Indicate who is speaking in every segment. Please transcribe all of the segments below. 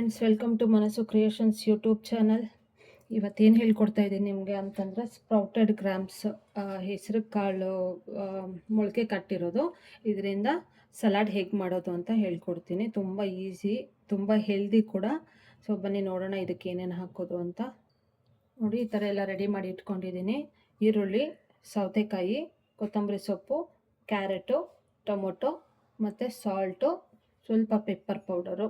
Speaker 1: Friends, welcome to ಮನಸ್ಸು creations YouTube channel. ಇವತ್ತೇನು ಹೇಳ್ಕೊಡ್ತಾ ಇದ್ದೀನಿ ನಿಮಗೆ ಅಂತಂದರೆ, ಸ್ಪ್ರೌಟೆಡ್ ಗ್ರಾಮ್ಸ್ ಹೆಸರು ಕಾಳು ಮೊಳಕೆ ಕಟ್ಟಿರೋದು. ಇದರಿಂದ ಸಲಾಡ್ ಹೇಗೆ ಮಾಡೋದು ಅಂತ ಹೇಳ್ಕೊಡ್ತೀನಿ. ತುಂಬ ಈಸಿ, ತುಂಬ ಹೆಲ್ದಿ ಕೂಡ. ಸೊ ಬನ್ನಿ ನೋಡೋಣ ಇದಕ್ಕೆ ಏನೇನು ಹಾಕೋದು ಅಂತ. ನೋಡಿ, ಈ ಥರ ಎಲ್ಲ ರೆಡಿ ಮಾಡಿ ಇಟ್ಕೊಂಡಿದ್ದೀನಿ. ಈರುಳ್ಳಿ, ಸೌತೆಕಾಯಿ, ಕೊತ್ತಂಬರಿ ಸೊಪ್ಪು, ಕ್ಯಾರೆಟು, ಟೊಮೊಟೊ ಮತ್ತು ಸಾಲ್ಟು, ಸ್ವಲ್ಪ ಪೆಪ್ಪರ್ ಪೌಡರು.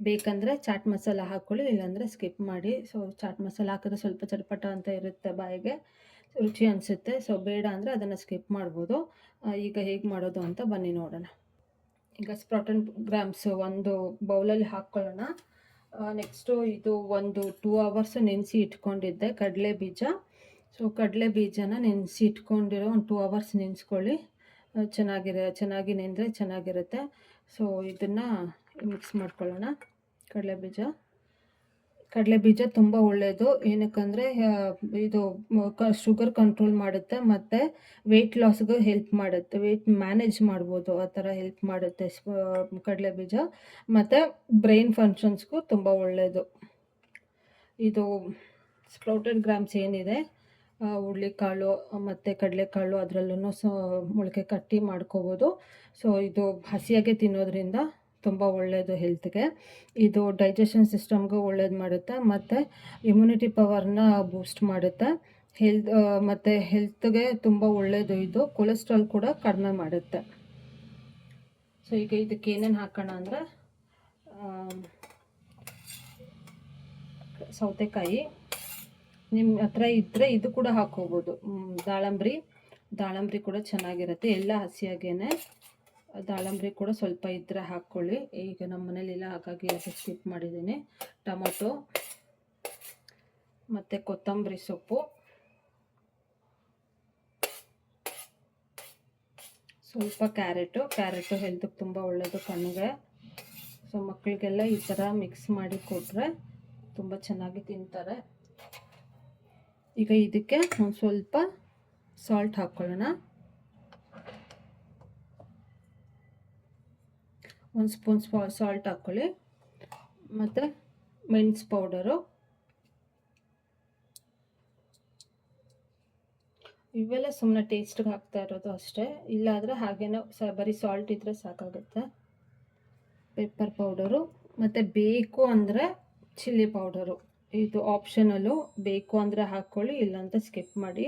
Speaker 1: ಬೇಕಂದರೆ ಚಾಟ್ ಮಸಾಲ ಹಾಕ್ಕೊಳ್ಳಿ, ಇಲ್ಲಾಂದರೆ ಸ್ಕಿಪ್ ಮಾಡಿ. ಸೊ ಚಾಟ್ ಮಸಾಲ ಹಾಕಿದ್ರೆ ಸ್ವಲ್ಪ ಚಟಪಟ ಅಂತ ಇರುತ್ತೆ, ಬಾಯಿಗೆ ರುಚಿ ಅನಿಸುತ್ತೆ. ಸೊ ಬೇಡ ಅಂದರೆ ಅದನ್ನು ಸ್ಕಿಪ್ ಮಾಡ್ಬೋದು. ಈಗ ಹೇಗೆ ಮಾಡೋದು ಅಂತ ಬನ್ನಿ ನೋಡೋಣ. ಈಗ ಸ್ಪ್ರೌಟೆಡ್ ಗ್ರಾಮ್ಸ್ ಒಂದು ಬೌಲಲ್ಲಿ ಹಾಕ್ಕೊಳ್ಳೋಣ. ನೆಕ್ಸ್ಟು ಇದು ಒಂದು 2 hours ನೆನೆಸಿ ಇಟ್ಕೊಂಡಿದ್ದೆ ಕಡಲೆ ಬೀಜ. ಸೊ ಕಡಲೆ ಬೀಜನ ನೆನೆಸಿ ಇಟ್ಕೊಂಡಿರೋ ಒಂದು 2 hours ನೆನೆಸ್ಕೊಳ್ಳಿ. ಚೆನ್ನಾಗಿ ನೆಂದರೆ ಚೆನ್ನಾಗಿರುತ್ತೆ. ಸೊ ಇದನ್ನು ಮಿಕ್ಸ್ ಮಾಡ್ಕೊಳ್ಳೋಣ. ಕಡಲೆ ಬೀಜ ತುಂಬ ಒಳ್ಳೆಯದು. ಏನಕ್ಕಂದರೆ ಇದು ಶುಗರ್ ಕಂಟ್ರೋಲ್ ಮಾಡುತ್ತೆ ಮತ್ತು ವೆಯ್ಟ್ ಲಾಸ್ಗೂ ಹೆಲ್ಪ್ ಮಾಡುತ್ತೆ. ವೆಯ್ಟ್ ಮ್ಯಾನೇಜ್ ಮಾಡ್ಬೋದು, ಆ ಥರ ಹೆಲ್ಪ್ ಮಾಡುತ್ತೆ ಕಡಲೆ ಬೀಜ. ಮತ್ತು ಬ್ರೈನ್ ಫಂಕ್ಷನ್ಸ್ಗೂ ತುಂಬ ಒಳ್ಳೆಯದು. ಇದು ಸ್ಪ್ರೌಟೆಡ್ ಗ್ರಾಮ್ಸ್ ಏನಿದೆ, ಹುರುಳಿಕಾಳು ಮತ್ತು ಕಡಲೆಕಾಳು ಅದರಲ್ಲೂ ಮೊಳಕೆ ಕಟ್ಟಿ ಮಾಡ್ಕೋಬೋದು. ಸೊ ಇದು ಹಸಿಯಾಗೆ ತಿನ್ನೋದ್ರಿಂದ ತುಂಬ ಒಳ್ಳೆಯದು ಹೆಲ್ತ್ಗೆ. ಇದು ಡೈಜೆಷನ್ ಸಿಸ್ಟಮ್ಗೂ ಒಳ್ಳೇದು ಮಾಡುತ್ತೆ ಮತ್ತು ಇಮ್ಯುನಿಟಿ ಪವರ್ನ ಬೂಸ್ಟ್ ಮಾಡುತ್ತೆ. ಮತ್ತು ಹೆಲ್ತ್ಗೆ ತುಂಬ ಒಳ್ಳೆಯದು. ಇದು ಕೊಲೆಸ್ಟ್ರಾಲ್ ಕೂಡ ಕಡಿಮೆ ಮಾಡುತ್ತೆ. ಸೊ ಈಗ ಇದಕ್ಕೆ ಏನೇನು ಹಾಕೋಣ ಅಂದರೆ, ಸೌತೆಕಾಯಿ ನಿಮ್ಮ ಹತ್ರ ಇದ್ದರೆ ಇದು ಕೂಡ ಹಾಕೋಬೋದು. ದಾಳಂಬ್ರಿ ಕೂಡ ಚೆನ್ನಾಗಿರುತ್ತೆ. ಎಲ್ಲ ಹಸಿಯಾಗೇನೆ ದಾಳಂಬ್ರಿ ಕೂಡ ಸ್ವಲ್ಪ ಇದ್ದರೆ ಹಾಕ್ಕೊಳ್ಳಿ. ಈಗ ನಮ್ಮ ಮನೇಲಿಲ್ಲ, ಹಾಗಾಗಿ ಅದು ಸ್ಕಿಪ್ ಮಾಡಿದ್ದೀನಿ. ಟೊಮೊಟೊ ಮತ್ತು ಕೊತ್ತಂಬರಿ ಸೊಪ್ಪು, ಸ್ವಲ್ಪ ಕ್ಯಾರೆಟು ಹೆಲ್ತ್ಗೆ ತುಂಬ ಒಳ್ಳೆಯದು, ಕಣ್ಣಿಗೆ. ಸೊ ಮಕ್ಕಳಿಗೆಲ್ಲ ಈ ಥರ ಮಿಕ್ಸ್ ಮಾಡಿ ಕೊಟ್ಟರೆ ತುಂಬ ಚೆನ್ನಾಗಿ ತಿಂತಾರೆ. ಈಗ ಇದಕ್ಕೆ ಒಂದು ಸ್ವಲ್ಪ ಸಾಲ್ಟ್ ಹಾಕ್ಕೊಳ್ಳೋಣ. 1 ಸ್ಪೂನ್ ಸಾಲ್ಟ್ ಹಾಕ್ಕೊಳ್ಳಿ. ಮತ್ತು ಮೆಣಸು ಪೌಡರು, ಇವೆಲ್ಲ ಸುಮ್ಮನೆ ಟೇಸ್ಟ್ಗೆ ಹಾಕ್ತಾ ಇರೋದು ಅಷ್ಟೇ. ಇಲ್ಲಾದರೆ ಹಾಗೇನೋ ಬರೀ ಸಾಲ್ಟ್ ಇದ್ದರೆ ಸಾಕಾಗುತ್ತೆ. ಪೆಪ್ಪರ್ ಪೌಡರು ಮತ್ತು ಬೇಕು ಅಂದರೆ ಚಿಲ್ಲಿ ಪೌಡರು, ಇದು ಆಪ್ಷನಲ್ಲು. ಬೇಕು ಅಂದರೆ ಹಾಕ್ಕೊಳ್ಳಿ, ಇಲ್ಲಾಂತ ಸ್ಕಿಪ್ ಮಾಡಿ.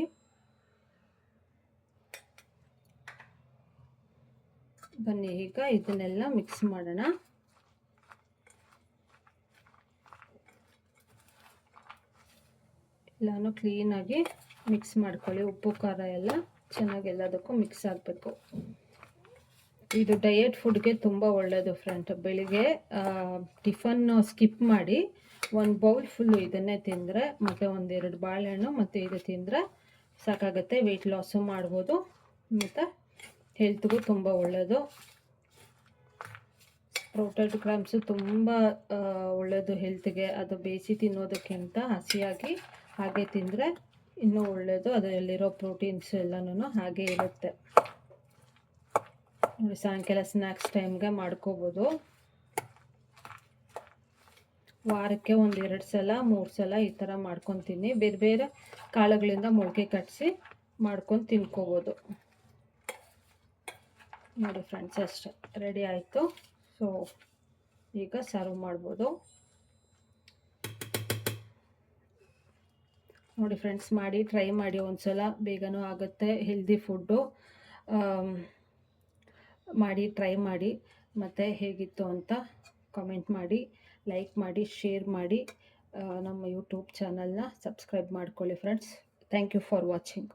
Speaker 1: ಬನ್ನಿ ಈಗ ಇದನ್ನೆಲ್ಲ ಮಿಕ್ಸ್ ಮಾಡೋಣ. ಎಲ್ಲನೂ ಕ್ಲೀನಾಗಿ ಮಿಕ್ಸ್ ಮಾಡ್ಕೊಳ್ಳಿ. ಉಪ್ಪು ಖಾರ ಎಲ್ಲ ಚೆನ್ನಾಗಿ ಎಲ್ಲದಕ್ಕೂ ಮಿಕ್ಸ್ ಆಗಬೇಕು. ಇದು ಡಯಟ್ ಫುಡ್ಗೆ ತುಂಬ ಒಳ್ಳೆಯದು ಫ್ರೆಂಡ್. ಬೆಳಿಗ್ಗೆ ಟಿಫನ್ ಸ್ಕಿಪ್ ಮಾಡಿ 1 ಬೌಲ್ ಫುಲ್ಲು ಇದನ್ನೇ ತಿಂದರೆ, ಮತ್ತು 1-2 ಬಾಳೆಹಣ್ಣು ಮತ್ತು ಇದು ತಿಂದರೆ ಸಾಕಾಗುತ್ತೆ. ವೆಯ್ಟ್ ಲಾಸು ಮಾಡ್ಬೋದು ಮತ್ತು ಹೆಲ್ತ್ಗೂ ತುಂಬ ಒಳ್ಳೆಯದು. ಸ್ಪ್ರೌಟೆಡ್ ಗ್ರಾಮ್ಸು ತುಂಬ ಒಳ್ಳೆಯದು ಹೆಲ್ತ್ಗೆ. ಅದು ಬೇಯಿಸಿ ತಿನ್ನೋದಕ್ಕಿಂತ ಹಸಿಯಾಗಿ ಹಾಗೆ ತಿಂದರೆ ಇನ್ನೂ ಒಳ್ಳೆಯದು. ಅದರಲ್ಲಿರೋ ಪ್ರೋಟೀನ್ಸ್ ಎಲ್ಲನೂ ಹಾಗೆ ಇರುತ್ತೆ. ಸಾಯಂಕಾಲ ಸ್ನ್ಯಾಕ್ಸ್ ಟೈಮ್ಗೆ ಮಾಡ್ಕೋಬೋದು. ವಾರಕ್ಕೆ 1-2 ಸಲ 3 ಸಲ ಈ ಥರ ಮಾಡ್ಕೊತೀನಿ. ಬೇರೆ ಬೇರೆ ಕಾಳುಗಳಿಂದ ಮೊಳಕೆ ಕಟ್ಟಿಸಿ ಮಾಡ್ಕೊಂಡು ತಿನ್ಕೋಬೋದು. ನೋಡಿ ಫ್ರೆಂಡ್ಸ್, ಅಷ್ಟೇ ರೆಡಿ ಆಯಿತು. ಸೊ ಈಗ ಸರ್ವ್ ಮಾಡ್ಬೋದು. ನೋಡಿ ಫ್ರೆಂಡ್ಸ್, ಟ್ರೈ ಮಾಡಿ ಒಂದ್ಸಲ, ಬೇಗನೂ ಆಗುತ್ತೆ. ಹೆಲ್ದಿ ಫುಡ್ಡು ಮಾಡಿ ಟ್ರೈ ಮಾಡಿ, ಮತ್ತು ಹೇಗಿತ್ತು ಅಂತ ಕಾಮೆಂಟ್ ಮಾಡಿ, ಲೈಕ್ ಮಾಡಿ, ಶೇರ್ ಮಾಡಿ. ನಮ್ಮ ಯೂಟ್ಯೂಬ್ ಚಾನಲ್ನ ಸಬ್ಸ್ಕ್ರೈಬ್ ಮಾಡ್ಕೊಳ್ಳಿ friends. Thank you for watching.